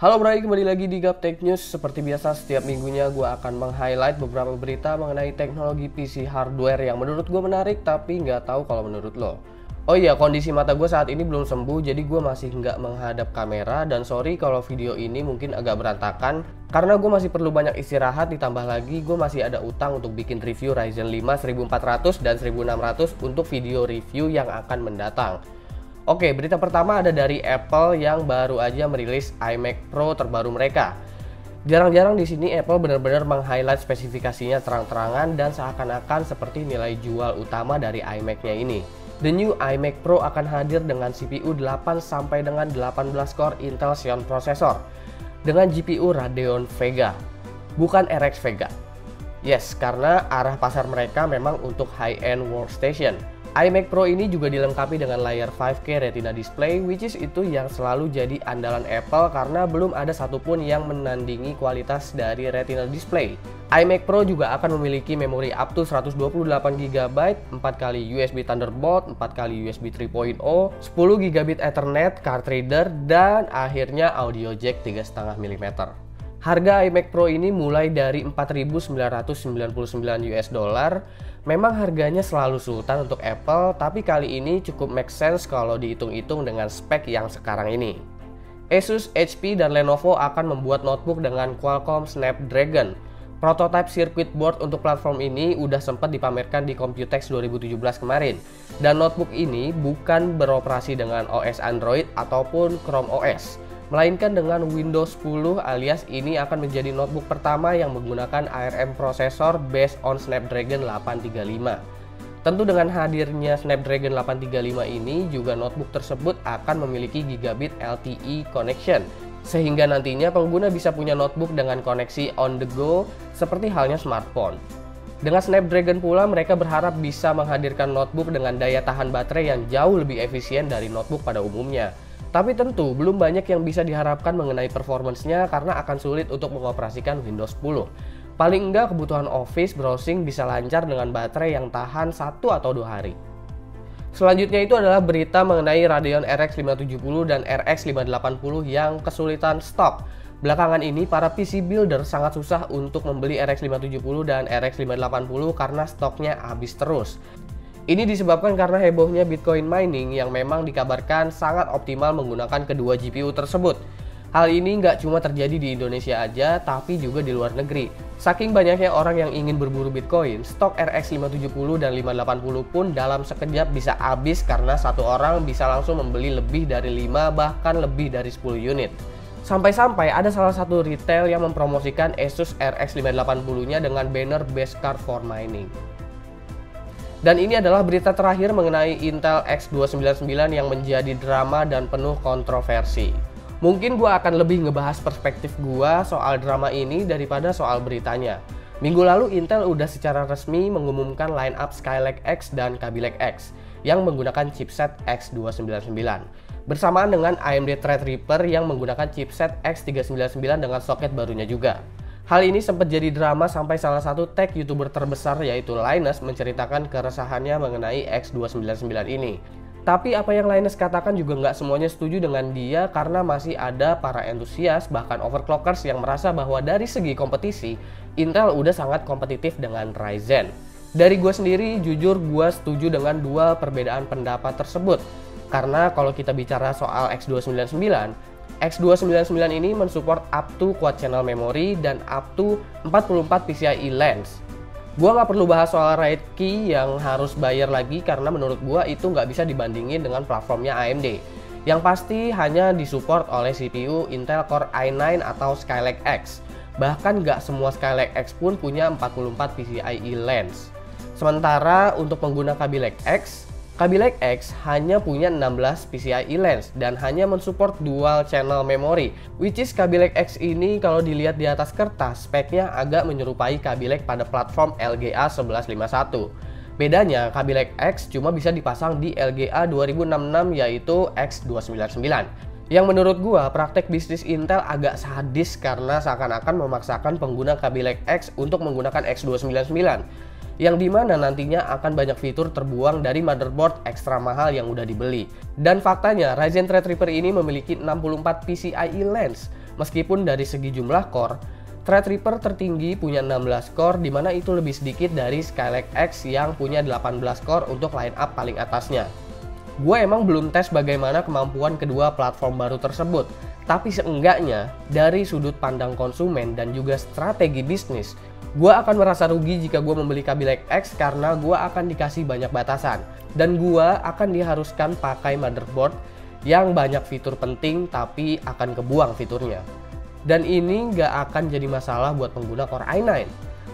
Halo Bray, kembali lagi di Gaptek News. Seperti biasa, setiap minggunya gue akan meng-highlight beberapa berita mengenai teknologi PC hardware yang menurut gue menarik, tapi nggak tahu kalau menurut lo. Oh iya, kondisi mata gue saat ini belum sembuh, jadi gue masih nggak menghadap kamera. Dan sorry kalau video ini mungkin agak berantakan, karena gue masih perlu banyak istirahat, ditambah lagi gue masih ada utang untuk bikin review Ryzen 5 1400 dan 1600 untuk video review yang akan mendatang. Oke, berita pertama ada dari Apple yang baru aja merilis iMac Pro terbaru mereka. Jarang-jarang di sini Apple benar-benar meng-highlight spesifikasinya terang-terangan dan seakan-akan seperti nilai jual utama dari iMac-nya ini. The new iMac Pro akan hadir dengan CPU 8 sampai dengan 18 core Intel Xeon processor dengan GPU Radeon Vega, bukan RX Vega. Yes, karena arah pasar mereka memang untuk high-end workstation. iMac Pro ini juga dilengkapi dengan layar 5K Retina display, which is itu yang selalu jadi andalan Apple karena belum ada satupun yang menandingi kualitas dari Retina display. iMac Pro juga akan memiliki memori up to 128GB, 4x USB Thunderbolt, 4x USB 3.0, 10GB Ethernet, card reader, dan akhirnya audio jack 3,5 mm. Harga iMac Pro ini mulai dari $4.999. Memang harganya selalu sultan untuk Apple, tapi kali ini cukup make sense kalau dihitung-hitung dengan spek yang sekarang ini. Asus, HP, dan Lenovo akan membuat notebook dengan Qualcomm Snapdragon. Prototype circuit board untuk platform ini udah sempat dipamerkan di Computex 2017 kemarin. Dan notebook ini bukan beroperasi dengan OS Android ataupun Chrome OS, melainkan dengan Windows 10, alias ini akan menjadi notebook pertama yang menggunakan ARM processor based on Snapdragon 835. Tentu dengan hadirnya Snapdragon 835 ini juga notebook tersebut akan memiliki gigabit LTE connection, sehingga nantinya pengguna bisa punya notebook dengan koneksi on the go seperti halnya smartphone. Dengan Snapdragon pula mereka berharap bisa menghadirkan notebook dengan daya tahan baterai yang jauh lebih efisien dari notebook pada umumnya. Tapi tentu belum banyak yang bisa diharapkan mengenai performance-nya karena akan sulit untuk mengoperasikan Windows 10. Paling enggak kebutuhan office browsing bisa lancar dengan baterai yang tahan 1 atau 2 hari. Selanjutnya itu adalah berita mengenai Radeon RX 570 dan RX 580 yang kesulitan stok. Belakangan ini para PC builder sangat susah untuk membeli RX 570 dan RX 580 karena stoknya habis terus. Ini disebabkan karena hebohnya Bitcoin mining yang memang dikabarkan sangat optimal menggunakan kedua GPU tersebut. Hal ini nggak cuma terjadi di Indonesia aja, tapi juga di luar negeri. Saking banyaknya orang yang ingin berburu Bitcoin, stok RX 570 dan 580 pun dalam sekejap bisa habis karena satu orang bisa langsung membeli lebih dari 5 bahkan lebih dari 10 unit. Sampai-sampai ada salah satu retail yang mempromosikan Asus RX 580-nya dengan banner Best Card for Mining. Dan ini adalah berita terakhir mengenai Intel X299 yang menjadi drama dan penuh kontroversi. Mungkin gue akan lebih ngebahas perspektif gue soal drama ini daripada soal beritanya. Minggu lalu Intel udah secara resmi mengumumkan line-up Skylake X dan Kaby Lake X yang menggunakan chipset X299. Bersamaan dengan AMD Threadripper yang menggunakan chipset X399 dengan soket barunya juga. Hal ini sempat jadi drama sampai salah satu tech YouTuber terbesar yaitu Linus menceritakan keresahannya mengenai X299 ini. Tapi apa yang Linus katakan juga nggak semuanya setuju dengan dia karena masih ada para entusias bahkan overclockers yang merasa bahwa dari segi kompetisi Intel udah sangat kompetitif dengan Ryzen. Dari gue sendiri jujur gue setuju dengan dua perbedaan pendapat tersebut. Karena kalau kita bicara soal X299 ini mensupport up to quad channel memory dan up to 44 PCIe lanes. Gua nggak perlu bahas soal RAID key yang harus bayar lagi karena menurut gua itu nggak bisa dibandingin dengan platformnya AMD. Yang pasti hanya disupport oleh CPU Intel Core i9 atau Skylake X. Bahkan nggak semua Skylake X pun punya 44 PCIe lanes. Sementara untuk pengguna Kaby Lake X hanya punya 16 PCIe lanes dan hanya mensupport dual channel memory, which is Kaby Lake X ini kalau dilihat di atas kertas speknya agak menyerupai Kaby Lake pada platform LGA 1151. Bedanya Kaby Lake X cuma bisa dipasang di LGA 2066 yaitu X299. Yang menurut gua praktek bisnis Intel agak sadis karena seakan-akan memaksakan pengguna Kaby Lake X untuk menggunakan X299. yang dimana nantinya akan banyak fitur terbuang dari motherboard ekstra mahal yang udah dibeli. Dan faktanya Ryzen Threadripper ini memiliki 64 PCIe lanes, Meskipun dari segi jumlah core, Threadripper tertinggi punya 16 core, dimana itu lebih sedikit dari Skylake X yang punya 18 core untuk line up paling atasnya. Gue emang belum tes bagaimana kemampuan kedua platform baru tersebut, tapi seenggaknya dari sudut pandang konsumen dan juga strategi bisnis, gue akan merasa rugi jika gue membeli Kaby Lake X karena gue akan dikasih banyak batasan. Dan gue akan diharuskan pakai motherboard yang banyak fitur penting tapi akan kebuang fiturnya. Dan ini nggak akan jadi masalah buat pengguna Core i9.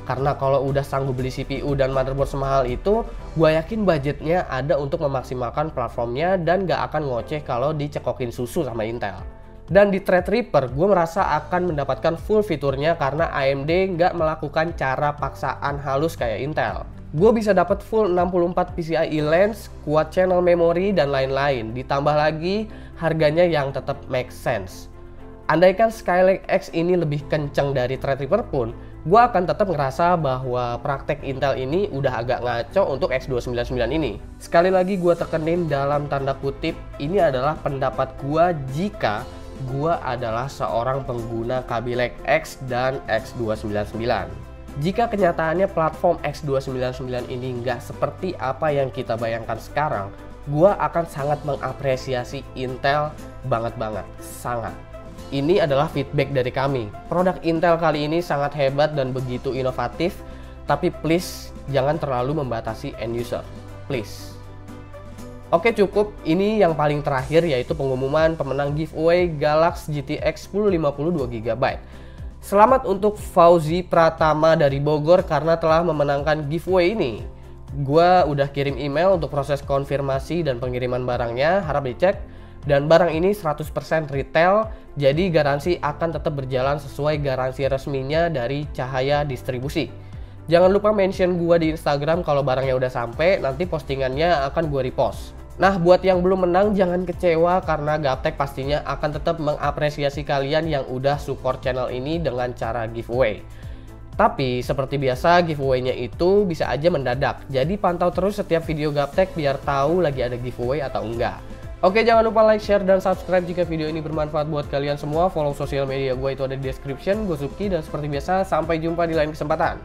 Karena kalau udah sanggup beli CPU dan motherboard semahal itu, gue yakin budgetnya ada untuk memaksimalkan platformnya dan nggak akan ngoceh kalau dicekokin susu sama Intel. Dan di Threadripper, gue merasa akan mendapatkan full fiturnya karena AMD nggak melakukan cara paksaan halus kayak Intel. Gue bisa dapat full 64 PCIe lens, quad channel memory, dan lain-lain. Ditambah lagi harganya yang tetap make sense. Andaikan Skylake X ini lebih kenceng dari Threadripper pun, gue akan tetap ngerasa bahwa praktek Intel ini udah agak ngaco untuk X299 ini. Sekali lagi gue tekenin dalam tanda kutip, ini adalah pendapat gue jika gue adalah seorang pengguna Kaby Lake X dan X299. Jika kenyataannya platform X299 ini nggak seperti apa yang kita bayangkan sekarang, gue akan sangat mengapresiasi Intel banget, sangat. Ini adalah feedback dari kami. Produk Intel kali ini sangat hebat dan begitu inovatif, tapi please jangan terlalu membatasi end user. Please. Oke, cukup. Ini yang paling terakhir yaitu pengumuman pemenang giveaway Galaxy GTX 1050 2GB. Selamat untuk Fauzi Pratama dari Bogor karena telah memenangkan giveaway ini. Gua udah kirim email untuk proses konfirmasi dan pengiriman barangnya, harap dicek. Dan barang ini 100% retail, jadi garansi akan tetap berjalan sesuai garansi resminya dari Cahaya Distribusi. Jangan lupa mention gua di Instagram kalau barangnya udah sampai, nanti postingannya akan gua repost. Nah, buat yang belum menang jangan kecewa karena Gaptek pastinya akan tetap mengapresiasi kalian yang udah support channel ini dengan cara giveaway. Tapi seperti biasa giveaway-nya itu bisa aja mendadak, jadi pantau terus setiap video Gaptek biar tahu lagi ada giveaway atau enggak. Oke, jangan lupa like, share, dan subscribe jika video ini bermanfaat buat kalian semua. Follow sosial media gue itu ada di description. Gue Subki dan seperti biasa sampai jumpa di lain kesempatan.